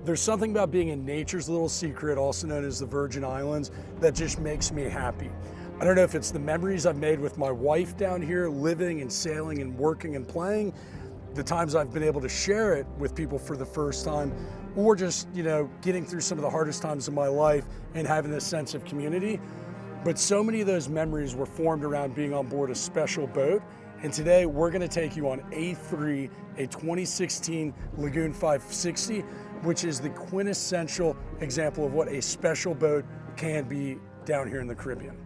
There's something about being in nature's little secret, also known as the Virgin Islands, that just makes me happy. I don't know if it's the memories I've made with my wife down here, living and sailing and working and playing, the times I've been able to share it with people for the first time, or just, getting through some of the hardest times of my life and having this sense of community. But so many of those memories were formed around being on board a special boat. And today we're going to take you on A3, a 2016 Lagoon 560, which is the quintessential example of what a special boat can be down here in the Caribbean.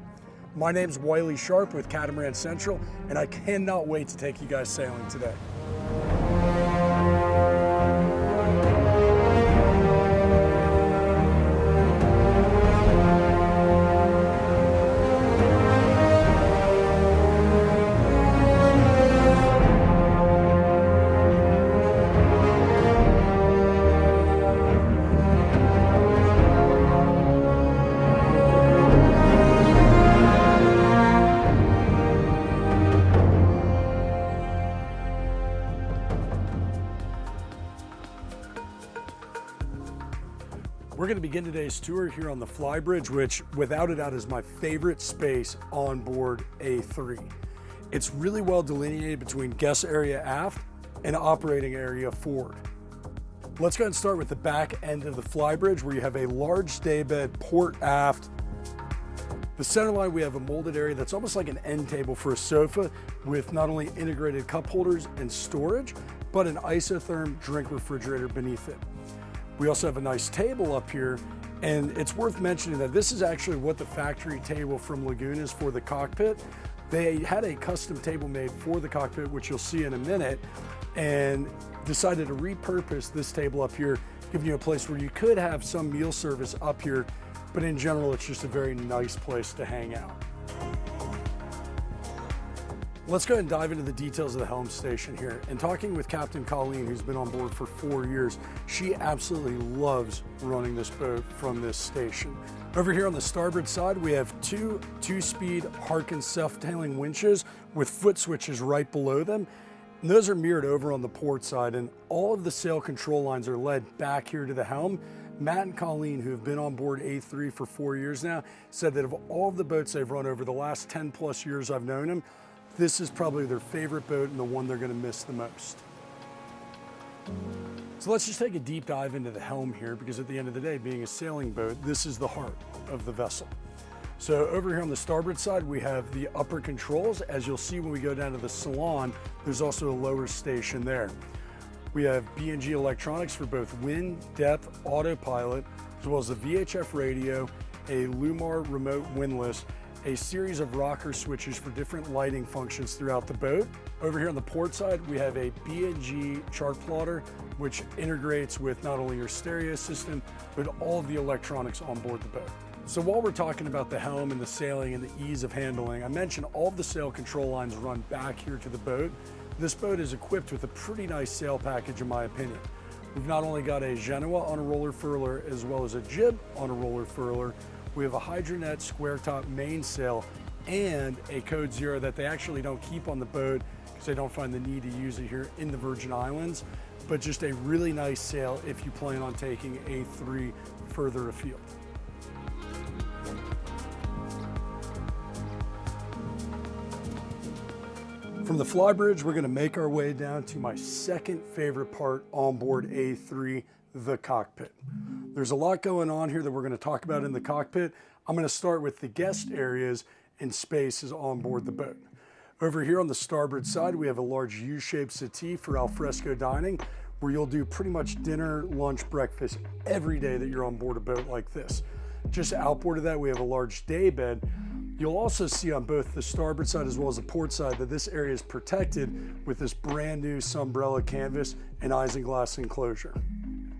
My name's Wiley Sharp with Catamaran Central, and I cannot wait to take you guys sailing today. We're going to begin today's tour here on the Flybridge, which without a doubt is my favorite space on board A3. It's really well delineated between guest area aft and operating area forward. Let's go ahead and start with the back end of the Flybridge, where you have a large daybed port aft. The center line, we have a molded area that's almost like an end table for a sofa, with not only integrated cup holders and storage, but an isotherm drink refrigerator beneath it. We also have a nice table up here, and it's worth mentioning that this is actually what the factory table from Lagoon is for the Cockpit. They had a custom table made for the Cockpit, which you'll see in a minute, and decided to repurpose this table up here, giving you a place where you could have some meal service up here, but in general, it's just a very nice place to hang out. Let's go ahead and dive into the details of the helm station here. And talking with Captain Colleen, who's been on board for 4 years, she absolutely loves running this boat from this station. Over here on the starboard side, we have two-speed Harkin self-tailing winches with foot switches right below them. And those are mirrored over on the port side, and all of the sail control lines are led back here to the helm. Matt and Colleen, who have been on board A3 for 4 years now, said that of all of the boats they've run over the last 10 plus years I've known them, this is probably their favorite boat and the one they're going to miss the most. So let's just take a deep dive into the helm here, because at the end of the day, being a sailing boat, this is the heart of the vessel. So over here on the starboard side, we have the upper controls. As you'll see when we go down to the Salon, there's also a lower station there. We have B&G electronics for both wind, depth, autopilot, as well as a VHF radio, a Lumar remote windlass, a series of rocker switches for different lighting functions throughout the boat. Over here on the port side, we have a B&G chart plotter, which integrates with not only your stereo system, but all of the electronics on board the boat. So while we're talking about the helm and the sailing and the ease of handling, I mentioned all of the sail control lines run back here to the boat. This boat is equipped with a pretty nice sail package, in my opinion. We've not only got a Genoa on a roller furler, as well as a jib on a roller furler. We have a Hydronet square top mainsail and a Code Zero that they actually don't keep on the boat because they don't find the need to use it here in the Virgin Islands, but just a really nice sail if you plan on taking A3 further afield. From the Flybridge, we're going to make our way down to my second favorite part on board A3, the cockpit. There's a lot going on here that we're going to talk about in the cockpit. I'm going to start with the guest areas and spaces on board the boat. Over here on the starboard side, we have a large U-shaped settee for alfresco dining, where you'll do pretty much dinner, lunch, breakfast every day that you're on board a boat like this. Just outboard of that, we have a large day bed. You'll also see on both the starboard side as well as the port side that this area is protected with this brand new Sunbrella canvas and isinglass enclosure.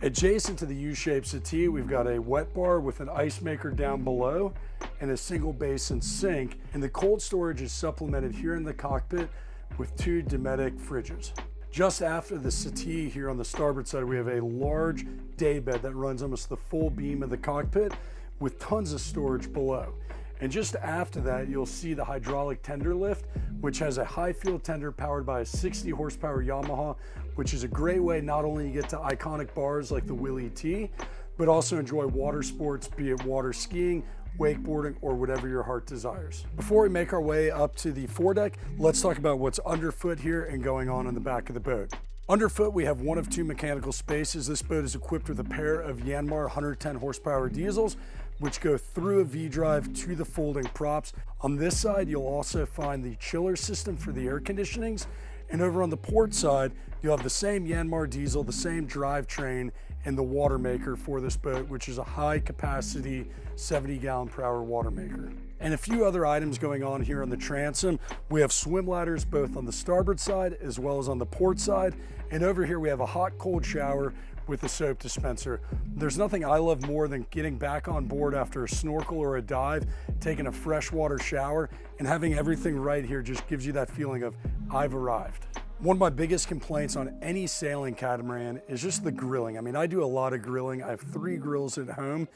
Adjacent to the U-shaped settee, we've got a wet bar with an ice maker down below and a single basin sink, and the cold storage is supplemented here in the cockpit with 2 Dometic fridges. Just after the settee here on the starboard side, we have a large day bed that runs almost the full beam of the cockpit with tons of storage below. And just after that, you'll see the hydraulic tender lift, which has a high fuel tender powered by a 60 horsepower Yamaha, which is a great way not only to get to iconic bars like the Willie T, but also enjoy water sports, be it water skiing, wakeboarding, or whatever your heart desires. Before we make our way up to the foredeck, let's talk about what's underfoot here and going on in the back of the boat. Underfoot, we have one of two mechanical spaces. This boat is equipped with a pair of Yanmar 110 horsepower diesels, which go through a V-drive to the folding props. On this side, you'll also find the chiller system for the air conditionings. And over on the port side, you'll have the same Yanmar diesel, the same drivetrain, and the water maker for this boat, which is a high capacity 70 gallon per hour water maker. And a few other items going on here on the transom. We have swim ladders both on the starboard side as well as on the port side. And over here we have a hot cold shower with a soap dispenser. There's nothing I love more than getting back on board after a snorkel or a dive, taking a freshwater shower, and having everything right here just gives you that feeling of I've arrived. One of my biggest complaints on any sailing catamaran is just the grilling. I mean, I do a lot of grilling. I have 3 grills at home,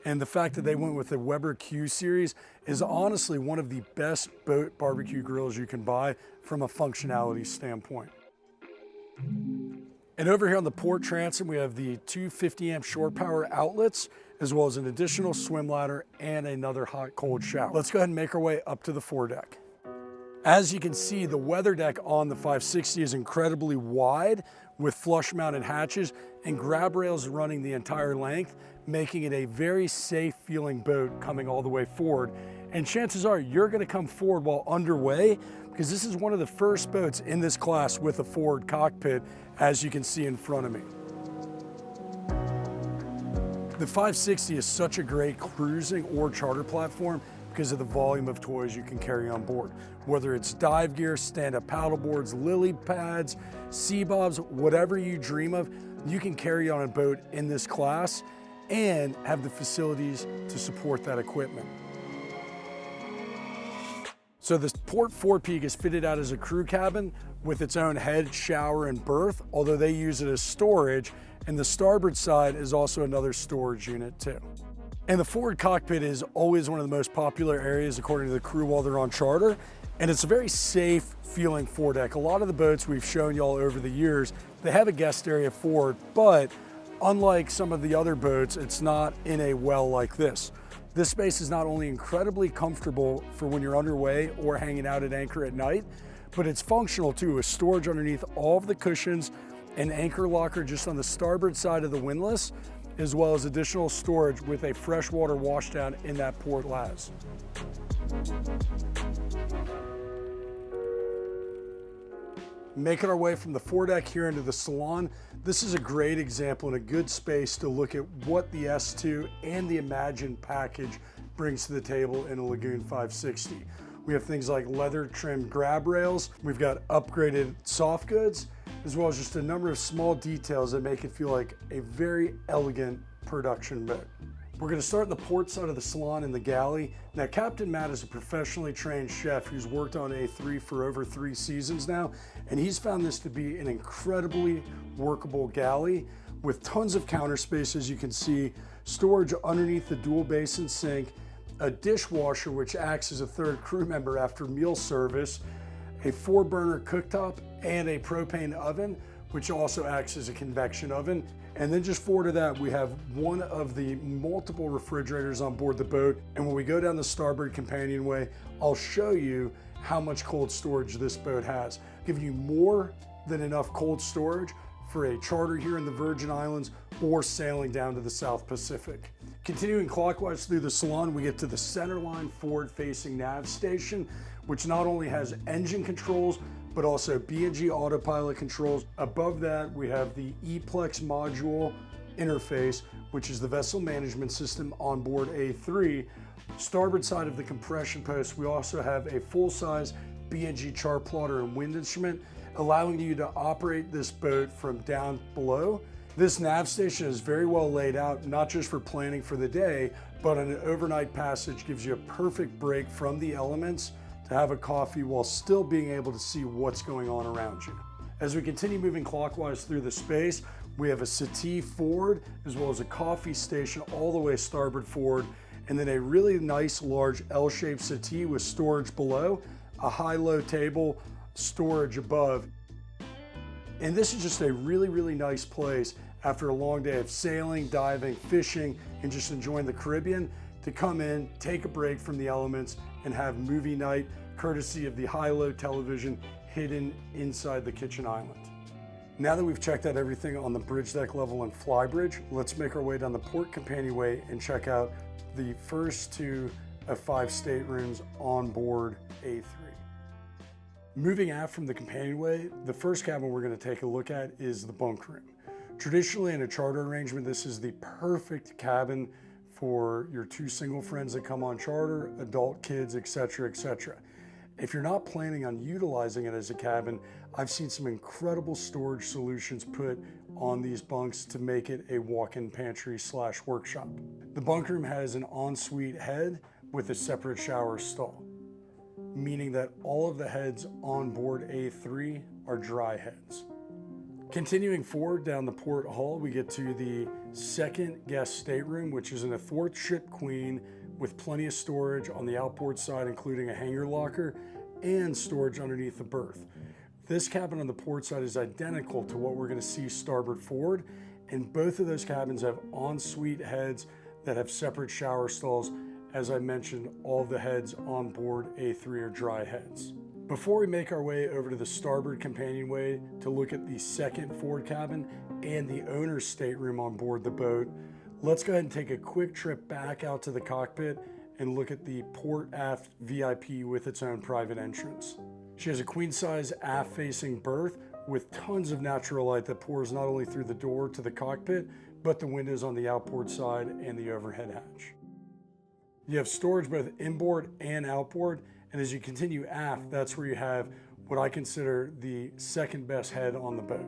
and the fact that they went with the Weber Q series is honestly one of the best boat barbecue grills you can buy from a functionality standpoint. And over here on the port transom, we have the 250 amp shore power outlets, as well as an additional swim ladder and another hot cold shower. Let's go ahead and make our way up to the foredeck. As you can see, the weather deck on the 560 is incredibly wide with flush mounted hatches and grab rails running the entire length, making it a very safe feeling boat coming all the way forward. And chances are you're gonna come forward while underway, because this is one of the first boats in this class with a forward cockpit, as you can see in front of me. The 560 is such a great cruising or charter platform because of the volume of toys you can carry on board. Whether it's dive gear, stand-up paddle boards, lily pads, sea bobs, whatever you dream of, you can carry on a boat in this class and have the facilities to support that equipment. So the port forepeak is fitted out as a crew cabin with its own head, shower, and berth, although they use it as storage, and the starboard side is also another storage unit too. And the forward cockpit is always one of the most popular areas according to the crew while they're on charter, and it's a very safe feeling foredeck. A lot of the boats we've shown y'all over the years, they have a guest area forward, but unlike some of the other boats, it's not in a well like this. This space is not only incredibly comfortable for when you're underway or hanging out at anchor at night, but it's functional too, with storage underneath all of the cushions, an anchor locker just on the starboard side of the windlass, as well as additional storage with a freshwater washdown in that port las. Making our way from the foredeck here into the Salon, this is a great example and a good space to look at what the S2 and the Imagine package brings to the table in a Lagoon 560. We have things like leather trimmed grab rails, we've got upgraded soft goods, as well as just a number of small details that make it feel like a very elegant production boat. We're going to start in the port side of the Salon in the galley. Now, Captain Matt is a professionally trained chef who's worked on A3 for over 3 seasons now, and he's found this to be an incredibly workable galley with tons of counter space, as you can see, storage underneath the dual basin sink, a dishwasher which acts as a third crew member after meal service, a 4-burner cooktop, and a propane oven, which also acts as a convection oven. And then just forward to that, we have one of the multiple refrigerators on board the boat. And when we go down the starboard companionway, I'll show you how much cold storage this boat has, giving you more than enough cold storage for a charter here in the Virgin Islands or sailing down to the South Pacific. Continuing clockwise through the Salon, we get to the centerline forward-facing nav station, which not only has engine controls, but also B&G autopilot controls. Above that, we have the ePlex module interface, which is the vessel management system on board A3. Starboard side of the compression post, we also have a full-size B&G chart plotter and wind instrument, allowing you to operate this boat from down below. This nav station is very well laid out, not just for planning for the day, but an overnight passage gives you a perfect break from the elements to have a coffee while still being able to see what's going on around you. As we continue moving clockwise through the space, we have a settee forward, as well as a coffee station all the way starboard forward. and then a really nice large L-shaped settee with storage below, a high-low table, storage above. And this is just a really, really nice place after a long day of sailing, diving, fishing, and just enjoying the Caribbean to come in, take a break from the elements, and have movie night courtesy of the high-low television hidden inside the kitchen island. Now that we've checked out everything on the bridge deck level and Flybridge, let's make our way down the port companionway and check out the first 2 of 5 staterooms on board A3. Moving aft from the companionway, the first cabin we're going to take a look at is the bunk room. Traditionally in a charter arrangement, this is the perfect cabin for your 2 single friends that come on charter, adult kids, etc., etc. If you're not planning on utilizing it as a cabin, I've seen some incredible storage solutions put on these bunks to make it a walk-in pantry / workshop. The bunk room has an ensuite head with a separate shower stall, meaning that all of the heads on board A3 are dry heads. Continuing forward down the port hall, we get to the second guest stateroom, which is an athwartship queen with plenty of storage on the outboard side, including a hanger locker and storage underneath the berth. This cabin on the port side is identical to what we're going to see starboard forward, and both of those cabins have ensuite heads that have separate shower stalls. As I mentioned, all the heads on board A3 are dry heads. Before we make our way over to the starboard companionway to look at the second forward cabin and the owner's stateroom on board the boat, let's go ahead and take a quick trip back out to the cockpit and look at the port aft VIP with its own private entrance. She has a queen size aft facing berth with tons of natural light that pours not only through the door to the cockpit, but the windows on the outboard side and the overhead hatch. You have storage both inboard and outboard, and as you continue aft, that's where you have what I consider the second best head on the boat.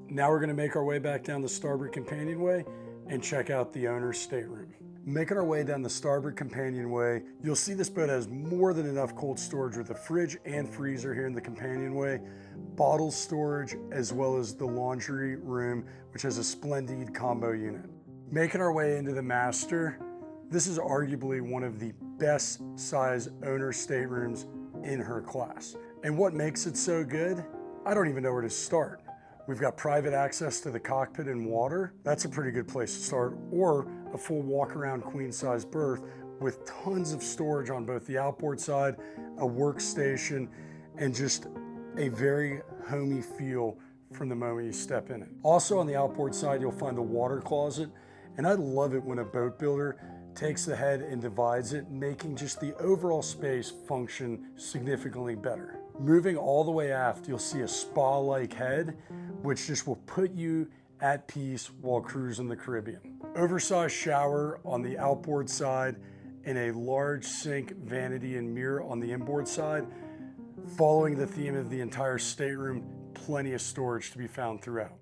Now we're going to make our way back down the starboard companionway and check out the owner's stateroom. Making our way down the starboard companionway, you'll see this boat has more than enough cold storage with a fridge and freezer here in the companionway, bottle storage, as well as the laundry room, which has a splendid combo unit. Making our way into the master, this is arguably one of the best size owner staterooms in her class. And what makes it so good? I don't even know where to start. We've got private access to the cockpit and water. That's a pretty good place to start. Or a full walk around queen size berth with tons of storage on both the outboard side, a workstation, and just a very homey feel from the moment you step in it. Also on the outboard side, you'll find the water closet. And I love it when a boat builder takes the head and divides it, making just the overall space function significantly better. Moving all the way aft, you'll see a spa-like head, which just will put you at peace while cruising the Caribbean. Oversized shower on the outboard side and a large sink, vanity, and mirror on the inboard side. Following the theme of the entire stateroom, plenty of storage to be found throughout.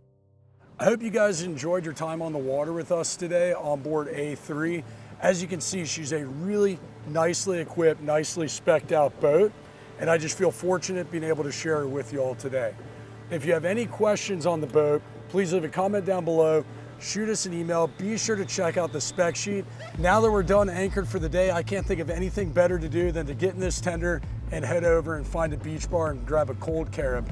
I hope you guys enjoyed your time on the water with us today on board A3. As you can see, she's a really nicely equipped, nicely spec'd out boat, and I just feel fortunate being able to share it with you all today. If you have any questions on the boat, please leave a comment down below, shoot us an email, be sure to check out the spec sheet. Now that we're done anchored for the day, I can't think of anything better to do than to get in this tender and head over and find a beach bar and grab a cold Carib.